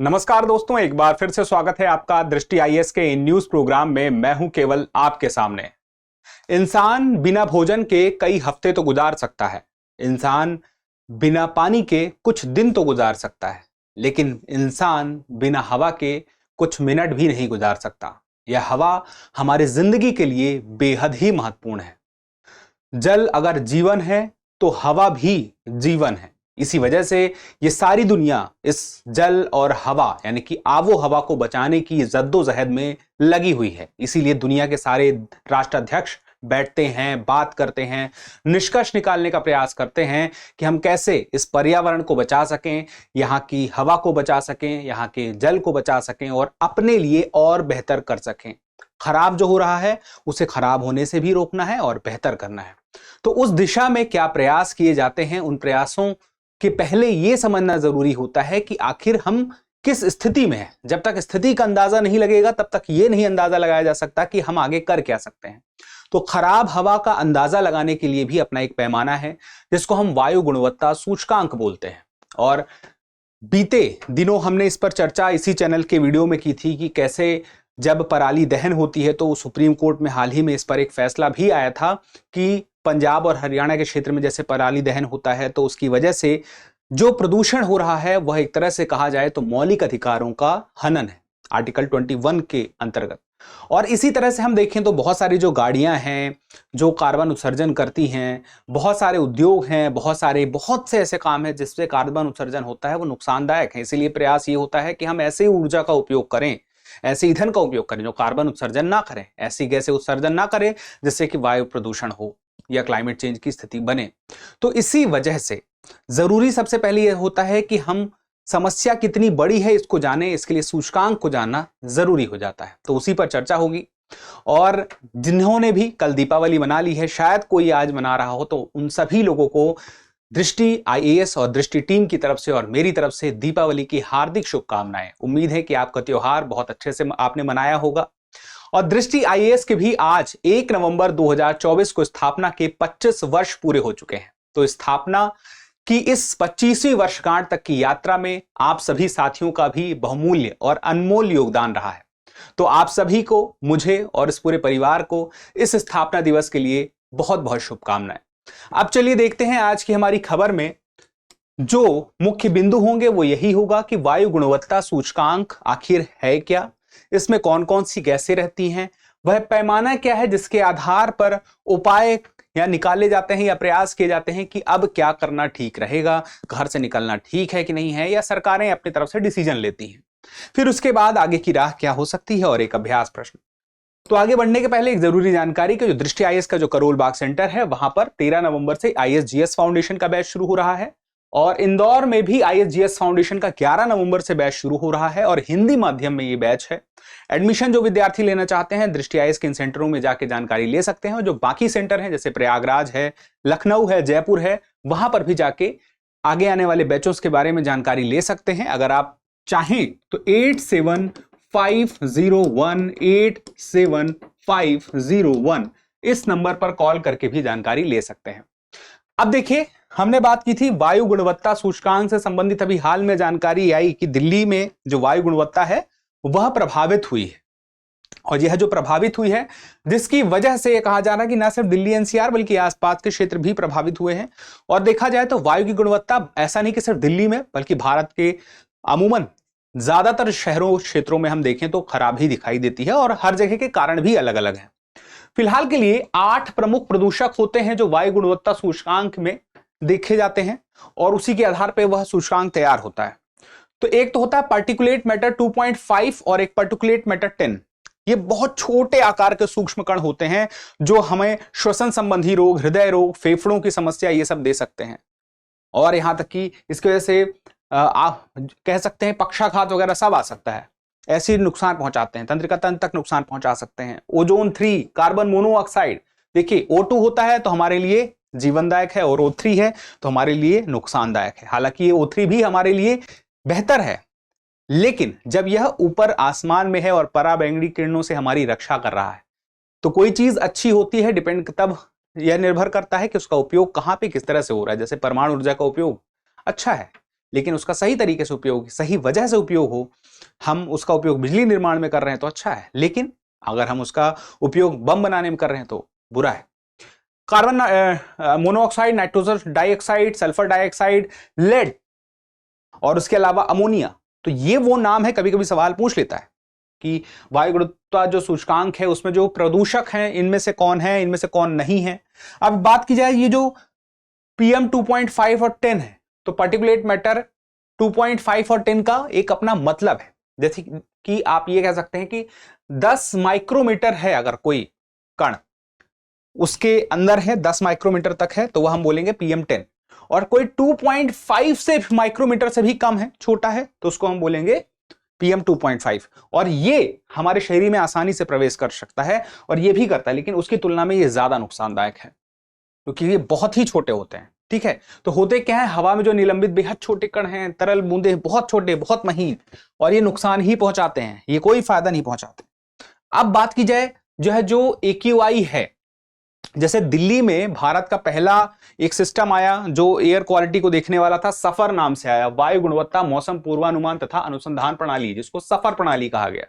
नमस्कार दोस्तों, एक बार फिर से स्वागत है आपका दृष्टि आईएएस के इन न्यूज प्रोग्राम में। मैं हूं केवल आपके सामने। इंसान बिना भोजन के कई हफ्ते तो गुजार सकता है, इंसान बिना पानी के कुछ दिन तो गुजार सकता है, लेकिन इंसान बिना हवा के कुछ मिनट भी नहीं गुजार सकता। यह हवा हमारी जिंदगी के लिए बेहद ही महत्वपूर्ण है। जल अगर जीवन है तो हवा भी जीवन है। इसी वजह से ये सारी दुनिया इस जल और हवा यानी कि आबो हवा को बचाने की जद्दोजहद में लगी हुई है। इसीलिए दुनिया के सारे राष्ट्राध्यक्ष बैठते हैं, बात करते हैं, निष्कर्ष निकालने का प्रयास करते हैं कि हम कैसे इस पर्यावरण को बचा सकें, यहाँ की हवा को बचा सकें, यहाँ के जल को बचा सकें और अपने लिए और बेहतर कर सकें। खराब जो हो रहा है उसे खराब होने से भी रोकना है और बेहतर करना है। तो उस दिशा में क्या प्रयास किए जाते हैं, उन प्रयासों के पहले यह समझना जरूरी होता है कि आखिर हम किस स्थिति में हैं। जब तक स्थिति का अंदाजा नहीं लगेगा तब तक यह नहीं अंदाजा लगाया जा सकता कि हम आगे कर क्या सकते हैं। तो खराब हवा का अंदाजा लगाने के लिए भी अपना एक पैमाना है जिसको हम वायु गुणवत्ता सूचकांक बोलते हैं। और बीते दिनों हमने इस पर चर्चा इसी चैनल के वीडियो में की थी कि कैसे जब पराली दहन होती है तो सुप्रीम कोर्ट में हाल ही में इस पर एक फैसला भी आया था कि पंजाब और हरियाणा के क्षेत्र में जैसे पराली दहन होता है तो उसकी वजह से जो प्रदूषण हो रहा है वह एक तरह से कहा जाए तो मौलिक अधिकारों का हनन है, आर्टिकल 21 के अंतर्गत। और इसी तरह से हम देखें तो बहुत सारी जो गाड़ियां हैं जो कार्बन उत्सर्जन करती हैं, बहुत सारे उद्योग हैं, बहुत से ऐसे काम हैं जिससे कार्बन उत्सर्जन होता है, वो नुकसानदायक है। इसीलिए प्रयास ये होता है कि हम ऐसे ऊर्जा का उपयोग करें, ऐसे ईंधन का उपयोग करें जो कार्बन उत्सर्जन ना करें, ऐसी गैसें उत्सर्जन ना करें जिससे कि वायु प्रदूषण हो या क्लाइमेट चेंज की स्थिति बने। तो इसी वजह से जरूरी सबसे पहले यह होता है कि हम समस्या कितनी बड़ी है इसको जाने, इसके लिए सूचकांक को जानना जरूरी हो जाता है। तो उसी पर चर्चा होगी। और जिन्होंने भी कल दीपावली मना ली है, शायद कोई आज मना रहा हो, तो उन सभी लोगों को दृष्टि आईएएस और दृष्टि टीम की तरफ से और मेरी तरफ से दीपावली की हार्दिक शुभकामनाएं। उम्मीद है कि आपका त्योहार बहुत अच्छे से आपने मनाया होगा। और दृष्टि आईएएस के भी आज 1 नवंबर 2024 को स्थापना के 25 वर्ष पूरे हो चुके हैं। तो स्थापना की इस 25वीं वर्षगांठ तक की यात्रा में आप सभी साथियों का भी बहुमूल्य और अनमोल योगदान रहा है। तो आप सभी को, मुझे और इस पूरे परिवार को इस स्थापना दिवस के लिए बहुत बहुत शुभकामनाएं। अब चलिए देखते हैं आज की हमारी खबर में जो मुख्य बिंदु होंगे वो यही होगा कि वायु गुणवत्ता सूचकांक आखिर है क्या, इसमें कौन कौन सी गैसें रहती हैं, वह पैमाना क्या है जिसके आधार पर उपाय या निकाले जाते हैं या प्रयास किए जाते हैं कि अब क्या करना ठीक रहेगा, घर से निकलना ठीक है कि नहीं है, या सरकारें अपनी तरफ से डिसीजन लेती हैं। फिर उसके बाद आगे की राह क्या हो सकती है और एक अभ्यास प्रश्न। तो आगे बढ़ने के पहले एक जरूरी जानकारी कि जो दृष्टि आईएएस का जो करोल बाग सेंटर है वहां पर 13 नवंबर से आईएसजीएस फाउंडेशन का बैच शुरू हो रहा है और इंदौर में भी आईएसजीएस फाउंडेशन का 11 नवंबर से बैच शुरू हो रहा है और हिंदी माध्यम में ये बैच है। एडमिशन जो विद्यार्थी लेना चाहते हैं दृष्टि आईएएस के इन सेंटरों में जाके जानकारी ले सकते हैं और जो बाकी सेंटर हैं जैसे प्रयागराज है, लखनऊ है, जयपुर है, वहां पर भी जाके आगे आने वाले बैचों के बारे में जानकारी ले सकते हैं। अगर आप चाहें तो 8750187501 इस नंबर पर कॉल करके भी जानकारी ले सकते हैं। अब देखिए, हमने बात की थी वायु गुणवत्ता सूचकांक से संबंधित। अभी हाल में जानकारी आई कि दिल्ली में जो वायु गुणवत्ता है वह प्रभावित हुई है और यह जो प्रभावित हुई है जिसकी वजह से यह कहा जा रहा है कि न सिर्फ दिल्ली एनसीआर बल्कि आसपास के क्षेत्र भी प्रभावित हुए हैं। और देखा जाए तो वायु की गुणवत्ता ऐसा नहीं कि सिर्फ दिल्ली में बल्कि भारत के अमूमन ज्यादातर शहरों क्षेत्रों में हम देखें तो खराब ही दिखाई देती है और हर जगह के कारण भी अलग अलग हैं। फिलहाल के लिए 8 प्रमुख प्रदूषक होते हैं जो वायु गुणवत्ता सूचकांक में देखे जाते हैं और उसी के आधार पर वह सूचकांक तैयार होता है। तो एक तो होता है पार्टिकुलेट मैटर 2.5 और एक पार्टिकुलेट मैटर 10। ये बहुत छोटे आकार के सूक्ष्म कण होते हैं जो हमें श्वसन संबंधी रोग, हृदय रोग, फेफड़ों की समस्या ये सब दे सकते हैं। और यहां तक कि इसकी वजह से आप कह सकते हैं पक्षाघात वगैरह सब आ सकता है। ऐसे नुकसान पहुंचाते हैं, तंत्रिका तंत्र तक नुकसान पहुंचा सकते हैं। ओजोन 3, कार्बन मोनोऑक्साइड, देखिए O2 होता है तो हमारे लिए जीवनदायक है और O3 है तो हमारे लिए नुकसानदायक है। हालांकि ये O3 भी हमारे लिए बेहतर है, लेकिन जब यह ऊपर आसमान में है और पराबैंगनी किरणों से हमारी रक्षा कर रहा है तो कोई चीज अच्छी होती है डिपेंड तब यह निर्भर करता है कि उसका उपयोग कहां पे किस तरह से हो रहा है। जैसे परमाणु ऊर्जा का उपयोग अच्छा है, लेकिन उसका सही तरीके से उपयोग, सही वजह से उपयोग हो, हम उसका उपयोग बिजली निर्माण में कर रहे हैं तो अच्छा है, लेकिन अगर हम उसका उपयोग बम बनाने में कर रहे हैं तो बुरा है। Carbon monoxide, nitrogen dioxide, sulphur dioxide, lead और उसके अलावा अमोनिया, तो ये वो नाम है, कभी कभी सवाल पूछ लेता है कि वायु गुणवत्ता जो सूचकांक है उसमें जो प्रदूषक हैं इनमें से कौन है, इनमें से कौन नहीं है। अब बात की जाए ये जो PM 2.5 और 10 है, तो पार्टिकुलेट मैटर 2.5 और 10 का एक अपना मतलब है। जैसे कि आप ये कह सकते हैं कि 10 माइक्रोमीटर है अगर कोई कण उसके अंदर है, 10 माइक्रोमीटर तक है, तो वह हम बोलेंगे PM 10, और कोई 2.5 से माइक्रोमीटर से भी कम है, छोटा है, तो उसको हम बोलेंगे PM 2.5। और ये हमारे शरीर में आसानी से प्रवेश कर सकता है और ये भी करता है, लेकिन उसकी तुलना में ये ज्यादा नुकसानदायक है क्योंकि ये बहुत ही छोटे होते हैं। ठीक है, तो होते क्या है, हवा में जो निलंबित बेहद छोटे कण हैं, तरल बूंदे बहुत छोटे, बहुत महीन, और ये नुकसान ही पहुंचाते हैं, ये कोई फायदा नहीं पहुंचाते। अब बात की जाए जो AQI है, जैसे दिल्ली में भारत का पहला एक सिस्टम आया जो एयर क्वालिटी को देखने वाला था, सफर नाम से आया, वायु गुणवत्ता मौसम पूर्वानुमान तथा अनुसंधान प्रणाली, जिसको सफर प्रणाली कहा गया।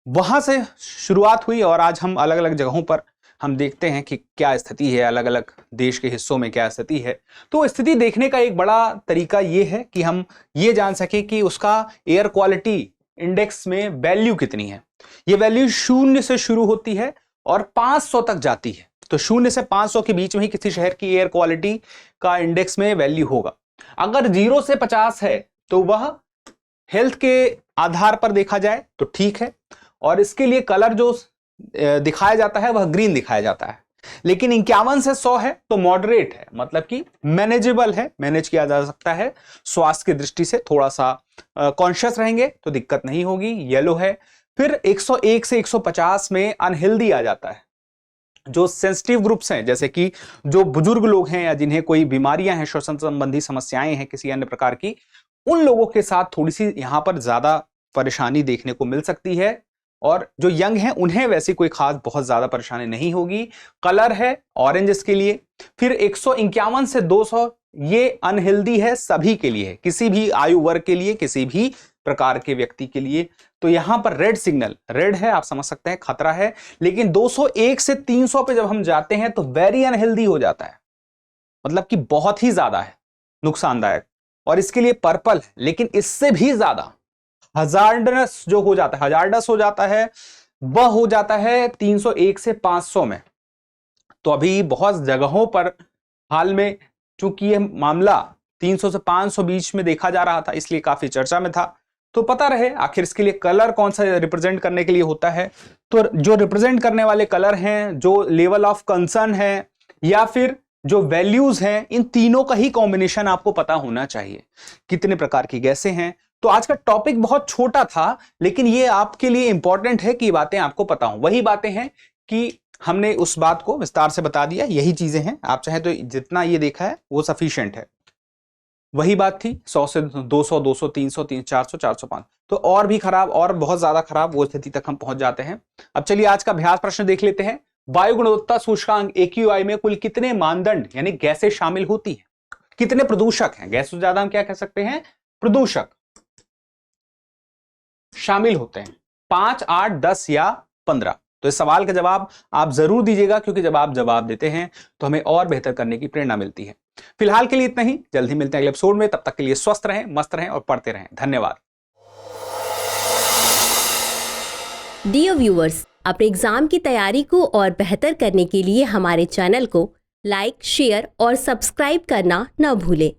वहां से शुरुआत हुई और आज हम अलग अलग जगहों पर हम देखते हैं कि क्या स्थिति है, अलग अलग देश के हिस्सों में क्या स्थिति है। तो स्थिति देखने का एक बड़ा तरीका यह है कि हम ये जान सके कि उसका एयर क्वालिटी इंडेक्स में वैल्यू कितनी है। ये वैल्यू 0 से शुरू होती है और 500 तक जाती है, तो 0 से 500 के बीच में ही किसी शहर की एयर क्वालिटी का इंडेक्स में वैल्यू होगा। अगर 0 से 50 है तो वह हेल्थ के आधार पर देखा जाए तो ठीक है, और इसके लिए कलर जो दिखाया जाता है वह ग्रीन दिखाया जाता है। लेकिन 51 से 100 है तो मॉडरेट है, मतलब कि मैनेजेबल है, मैनेज किया जा सकता है, स्वास्थ्य की दृष्टि से थोड़ा सा कॉन्शियस रहेंगे तो दिक्कत नहीं होगी, येलो है। फिर 101 से 150 में अनहेल्दी आ जाता है। जो सेंसिटिव ग्रुप्स हैं, जैसे कि जो बुजुर्ग लोग हैं या जिन्हें कोई बीमारियां हैं, श्वसन संबंधी समस्याएं हैं किसी अन्य प्रकार की, उन लोगों के साथ थोड़ी सी यहां पर ज्यादा परेशानी देखने को मिल सकती है। और जो यंग हैं उन्हें वैसी कोई खास बहुत ज्यादा परेशानी नहीं होगी। कलर है ऑरेंज इसके लिए। फिर 151 से 200 ये अनहेल्दी है, सभी के लिए, किसी भी आयु वर्ग के लिए, किसी भी प्रकार के व्यक्ति के लिए। तो यहां पर रेड सिग्नल, रेड है, आप समझ सकते हैं खतरा है। लेकिन 201 से 300 पे जब हम जाते हैं तो वेरी अनहेल्दी हो जाता है, मतलब कि बहुत ही ज्यादा है नुकसानदायक। और इसके लिए पर्पल है, लेकिन इससे भी ज्यादा हजार्डस जो हो जाता है, हजार्डस हो जाता है, वह हो जाता है 301 से 500 में। तो अभी बहुत जगहों पर हाल में चूंकि यह मामला 300 से 500 बीच में देखा जा रहा था, इसलिए काफी चर्चा में था। तो पता रहे आखिर इसके लिए कलर कौन सा रिप्रेजेंट करने के लिए होता है। तो जो रिप्रेजेंट करने वाले कलर हैं, जो लेवल ऑफ कंसर्न है, या फिर जो वैल्यूज हैं, इन तीनों का ही कॉम्बिनेशन आपको पता होना चाहिए। कितने प्रकार की गैसें हैं। तो आज का टॉपिक बहुत छोटा था, लेकिन ये आपके लिए इंपॉर्टेंट है कि ये बातें आपको पता हो। वही बातें हैं कि हमने उस बात को विस्तार से बता दिया, यही चीजें हैं। आप चाहे तो जितना ये देखा है वो सफिशिएंट है। वही बात थी 100 से 200, 200, 300, 300, 400, 400, 500, तो और भी खराब, और बहुत ज्यादा खराब वो स्थिति तक हम पहुंच जाते हैं। अब चलिए आज का अभ्यास प्रश्न देख लेते हैं। वायु गुणवत्ता सूचकांक AQI में कुल कितने मानदंड यानी गैसें शामिल होती हैं? कितने प्रदूषक हैं? गैस से ज्यादा हम क्या कह सकते हैं? प्रदूषक शामिल होते हैं। 5, 8, 10 या 15? तो इस सवाल का जवाब आप जरूर दीजिएगा, क्योंकि जब आप जवाब देते हैं तो हमें और बेहतर करने की प्रेरणा मिलती है। फिलहाल के लिए इतना ही, जल्दी मिलते हैं अगले एपिसोड में। तब तक के लिए स्वस्थ रहें, मस्त रहें और पढ़ते रहें। धन्यवाद। डियर व्यूअर्स, अपने एग्जाम की तैयारी को और बेहतर करने के लिए हमारे चैनल को लाइक, शेयर और सब्सक्राइब करना न भूलें।